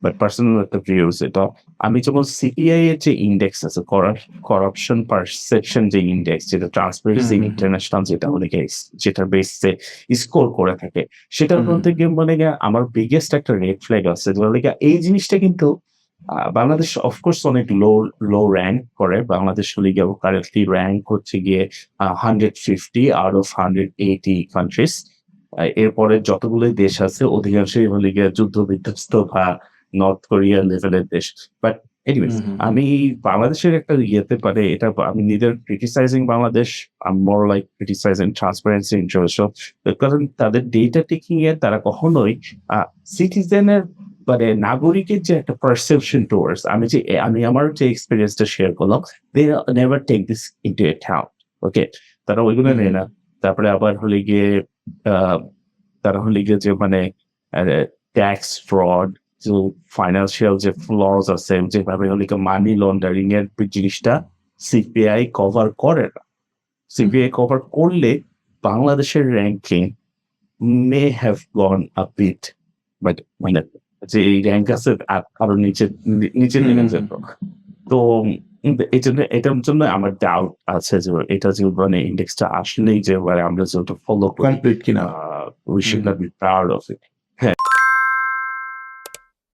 But personal একটা views এটা। আমি যখন সিপিআই এর যে ইন্ডেক্স আছে করাপশন পারসেপশন যে ইন্ডেক্স যেটা ট্রান্সপারেন্সি ইন্টারন্যাশনাল যেটা অনেকে যেটার বেসে স্কোর করে থাকে সেটার মধ্যে গিয়ে মানে আমার বিগেস্ট একটা রেড ফ্ল্যাগ আছে যে এই জিনিসটা কিন্তু বাংলাদেশ অফকোর্স অনেক লো র্যাঙ্ক করে। বাংলাদেশ হলে গিয়ে কারেন্টলি র্যাঙ্ক হচ্ছে গিয়ে 150 আউট অফ 180 কান্ট্রিজ। এরপরে যতগুলোই দেশ আছে অধিকাংশই হলে গিয়ে যুদ্ধ বিধ্বস্ত বা নর্থ কোরিয়া লেভেলের দেশ। বাট এনিওয়েজ আমি বাংলাদেশের একটা ইয়েতে পারে এটা আমি neither criticizing Bangladesh, I'm more like criticizing transparency international। কারণ তাদের ডেটা টেকিং এ তারা কখনোই সিটিজেনের মানে নাগরিকের যে একটা পারসেপশন টুয়ার্ডস আমি আমার যে এক্সপেরিয়েন্সটা শেয়ার করলাম, they never take this into account. Okay? তারা ওইগুলো নেয় না। তারপরে আবার হলে গিয়ে তারা হলে গিয়ে যে মানে ট্যাক্স ফ্রড, যে ফাইন্যান্সিয়াল যে ফ্লজ আছে যেভাবে হলে গিয়ে মানি লন্ডারিং এর জিনিসটা সিপিআই কভার করে না। সিপিআই কভার করলে বাংলাদেশের ranking may have gone a bit, but মানে যে এই র্যাঙ্ক আছে আরো নিচে নেমে যেত। তো এটার জন্য আমার ডাউট আছে যে এটা যে মানে ইন্ডেক্সটা আসলেই যে আমরা যেটা ফলো করি কমপ্লিট কিনা we should not be proud of it। হ্যাঁ।